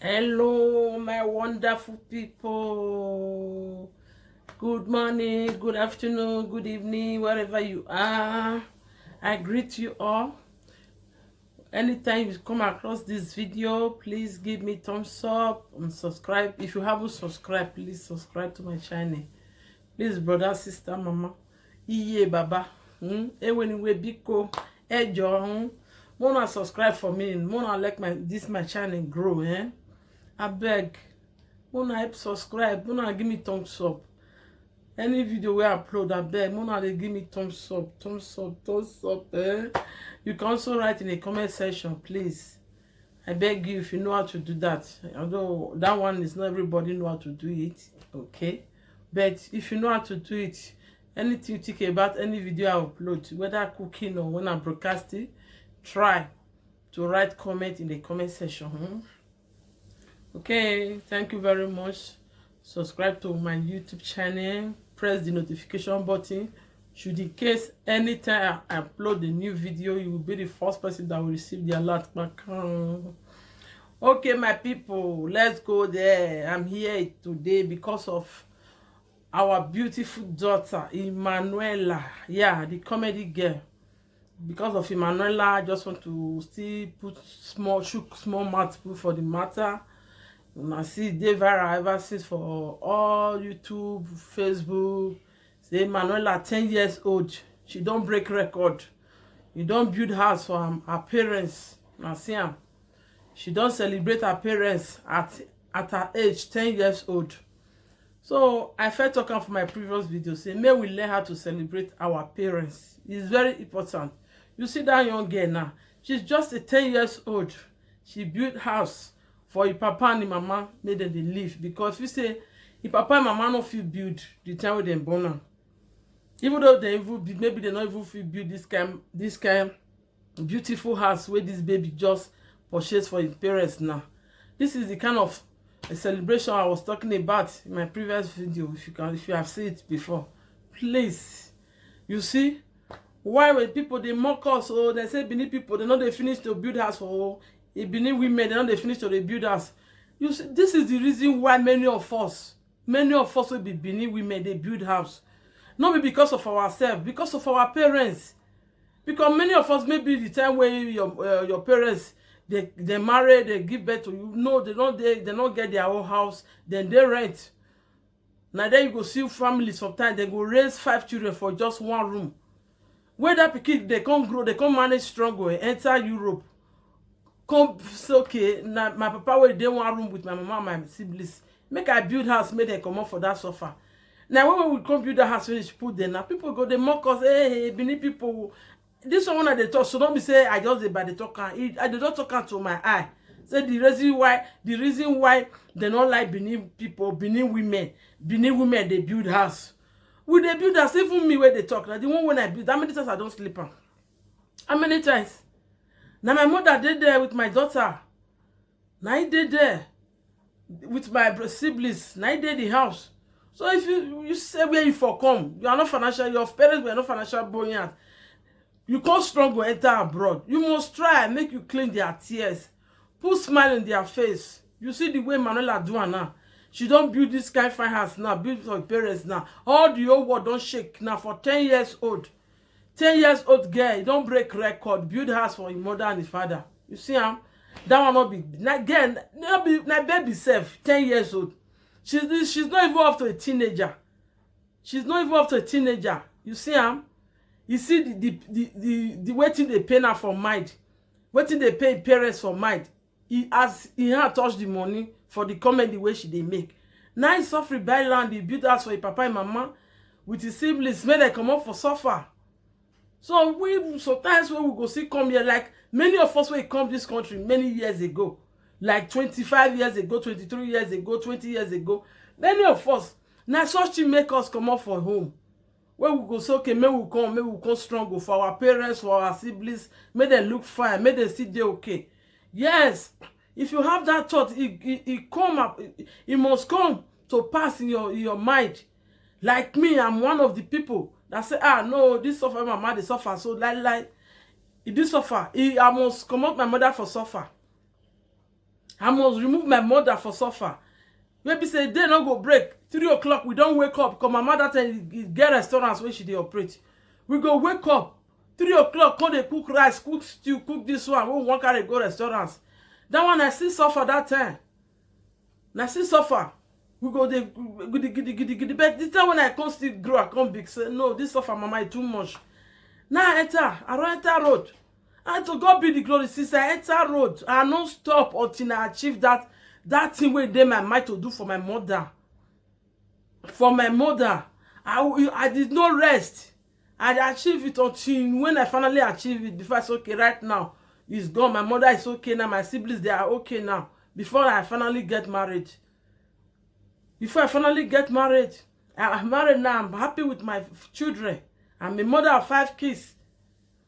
Hello, my wonderful people. Good morning, good afternoon, good evening, wherever you are. I greet you all. Anytime you come across this video, please give me thumbs up and subscribe. If you haven't subscribed, please subscribe to my channel. Please, brother, sister, mama, iye baba, anyway, biko, ejo, wanna subscribe for me, wanna like my channel grow, I beg, wanna help subscribe, wanna give me thumbs up. Any video we upload, I beg, wanna they give me thumbs up, You can also write in the comment section, please. I beg you, if you know how to do that. Although that one is not everybody know how to do it, okay? But if you know how to do it, anything you think about any video I upload, whether cooking or when I broadcast it, try to write comment in the comment section. Okay, thank you very much. Subscribe to my YouTube channel, press the notification button. Should in case anytime I upload a new video, you will be the first person that will receive the alert back. Okay, my people, let's go there. I'm here today because of our beautiful daughter, Emanuela. Yeah, the comedy girl. Because of Emanuela, I just want to still put shook small mouth for the matter. I see they viral ever since for all YouTube, Facebook. Say Emanuela 10 years old. She don't break record. You don't build house for her parents. I see her. She don't celebrate her parents at her age 10 years old. So I felt talking for my previous video, say may we learn how to celebrate our parents. It's very important. You see that young girl now, she's just a 10 years old. She built house for your papa and your mama, made them they live. Because you say your papa and mama not feel build the time with them born now. Even though they even maybe they not even feel build this kind beautiful house where this baby just purchased for his parents now. This is the kind of a celebration I was talking about in my previous video. If you have seen it before, please. You see why when people they mock us, or they say Benin people they know they finish to build house for Benin women, they know they finish to build house. You see, this is the reason why many of us will be Benin women, they build house. Not because of ourselves, because of our parents. Because many of us maybe the time where your parents they marry, they give birth to you. No, they don't get their own house, then they rent. Now then you go see families sometimes they go raise 5 children for just one room. Where that pikin they can't grow, they can't manage struggle, enter Europe. Come say okay, now my papa will dey one room with my mama and my siblings. Make I build house, make them come up for that sofa. Now when we come build the house, finish put them now. People go they mock us, hey, Benin people. This one when they talk, so don't be say I just by the talk and I did not talk to my eye. Say the reason why they don't like Benin people, Benin women they build house. Will they build house? Even me where they talk. Now the one when I build, how many times I don't sleep on? How many times? Now my mother did there with my daughter. Now I did there with my siblings. Now I did the house. So if you say where you for come, you are not financial, your parents were not financial buoyant. You can't struggle enter abroad. You must try and make you clean their tears. Put smile in their face. You see the way Manuela do now. She don't build this kind of fine house now, build for her parents now. All the old world don't shake now for 10 years old. 10 years old girl, you don't break record, build house for his mother and his father. You see that one not be again, not baby self, 10 years old. She's not even up to a teenager. She's not even up to a teenager. You see You see the waiting they pay now for mind, waiting they pay parents for mind. He had touched the money for the comedy way she they make. Now he suffer by land, he build house for his papa and mama with his siblings, make them come up for suffer. So we sometimes when we go see come here, like many of us when come this country many years ago, like 25 years ago, 23 years ago, 20 years ago, many of us now such thing make us come up for home. Where we go say okay, may we come strong for our parents, for our siblings, make them look fine, make them see they okay. Yes, if you have that thought, it come up, it must come to pass in your mind. Like me, I'm one of the people that say, no, this suffer my mother, they suffer. So like if this suffer, I must come out my mother for suffer. I must remove my mother for suffer. Maybe say day no go break 3 o'clock we don't wake up because my mother tell get restaurants where she dey operate. We go wake up 3 o'clock, come they cook rice, cook stew, cook this one. We won't carry go restaurants. That one I still suffer that time. I still suffer. We go the giddy. But this time when I come still grow, I come big. Say no, this suffer mama is too much. Now I don't enter road. And to God be the glory. Since I enter road, I don't stop until I achieve that thing where they my mind to do for my mother. For my mother, I did not rest. I achieved it until when I finally achieved it. Before I say, okay, right now, it's gone. My mother is okay now. My siblings, they are okay now. Before I finally get married. Before I finally get married. I'm married now. I'm happy with my children. I'm a mother of 5 kids.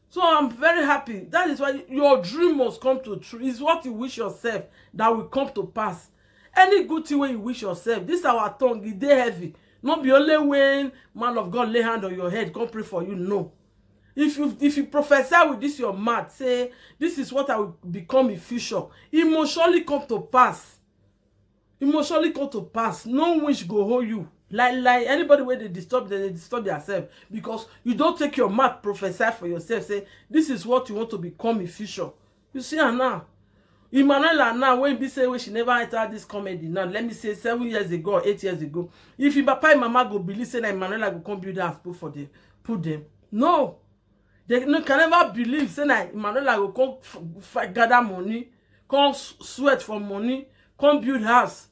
So I'm very happy. That is why your dream must come to true. It's what you wish yourself that will come to pass. Any good thing when you wish yourself. This is our tongue. It's dey heavy. Not be only when man of God lay hand on your head, come pray for you. No. If you prophesy with this your mouth, say, this is what I will become in future, it must surely come to pass. It must surely come to pass. No wish go hold you. Like anybody where they disturb themselves. Because you don't take your mouth, prophesy for yourself, say, this is what you want to become in future. You see her now. Emmanuel now, when be say she never entered this comedy now, let me say 7 years ago or 8 years ago, if your papa and mama go believe say that Emmanuel go come build house put them. No. They can never believe say that Emmanuel go come gather money, come sweat for money, come build house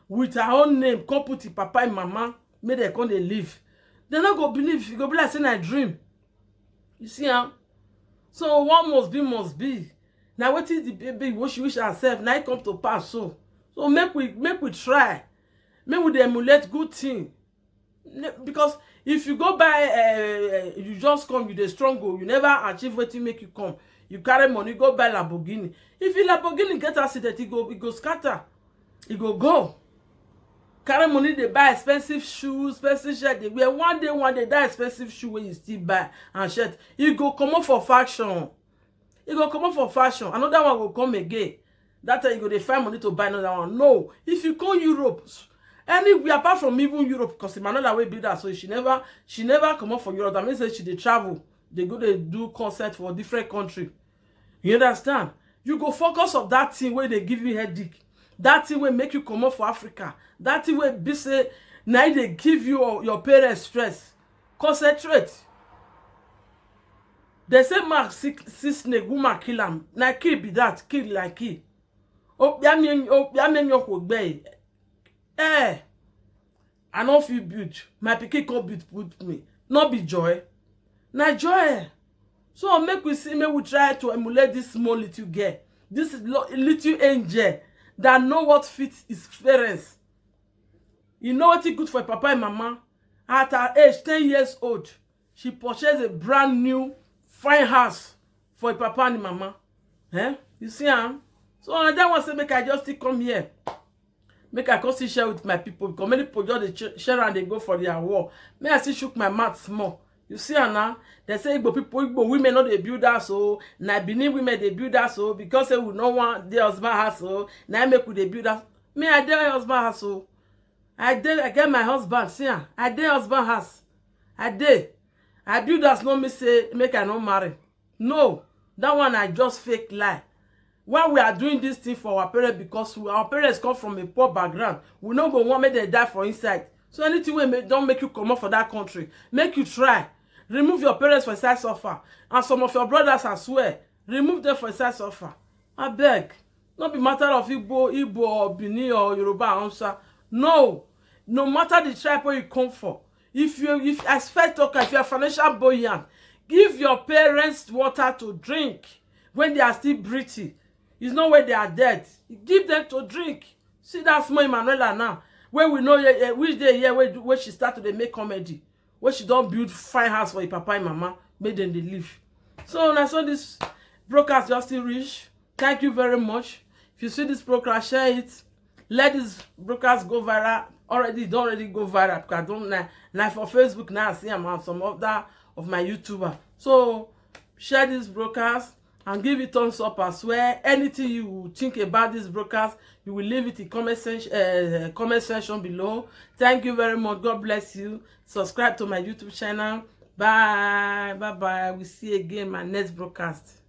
with her own name, come put the papa and mama, make they come they live. They not go believe. You go be like saying I dream. You see how? So what must be. Now what is the baby what she wish herself? Now it come to pass so. So make we try. Make we emulate good thing. Because if you go buy you just come, you the struggle, you never achieve what you make you come. You carry money, go buy Lamborghini. If you Lamborghini get accident, it go scatter. It go. Carry money, they buy expensive shoes, expensive shirt. They wear one day that expensive shoe when you still buy and shirt. You go come up for fashion. You go come up for fashion. Another one will come again. That time you go they find money to buy another one. No. If you go Europe, anywhere apart from even Europe, because Emmanuel way build that, so she never come up for Europe. That means that she they travel. They go they do concert for different country. You understand? You go focus on that thing where they give you headache. That thing will make you come up for Africa. That thing will be say now they give you your parents stress. Concentrate. They say Mark six snake woman kill him. Now kill be that kill like kill. Oh, ya men your be. I don't feel built. My pikin can't put me. Not be joy. Now joy. So make we try to emulate this small little girl. This little angel that know what fits his parents. You know what is good for papa and mama? At her age, 10 years old, she purchased a brand new fine house for papa and mama. You see, so I don't want to say make I just come here. Make I come share with my people. Because many people just share and they go for their war. May I still shook my mouth small. You see now? They say Igbo women not they build that so. Now Benin women they build that so. Because they will not want their husband house so. Now make they build that. Me I dare husband house so. I get my husband. See I dare husband house. I build that no me say make I not marry. No. That one I just fake lie. Why we are doing this thing for our parents because our parents come from a poor background. We not go want make they die for inside. So anything we don't make you come up for that country. Make you try. Remove your parents for inside suffer. And some of your brothers as well. Remove them for inside suffer. I beg. Not be matter of Igbo or Benin or Yoruba answer. No. No matter the tribe where you come from. If as first talker, if you're financial buoyant, give your parents water to drink when they are still breathing. It's not when they are dead. Give them to drink. See that small Emmanuela now. Where we know which day here where she started to make comedy. Where she don't build fine house for your papa and mama. Make them they live. So now so this broadcast just still reach. Thank you very much. If you see this broadcast, share it. Let this broadcast go viral. Don't already go viral because I don't like for Facebook now I see I'm on some other of my YouTuber. So share this broadcast and give it thumbs up as well. Anything you think about this broadcast, you will leave it in comment section below. Thank you very much. God bless you. Subscribe to my YouTube channel. Bye. Bye. We see you again in my next broadcast.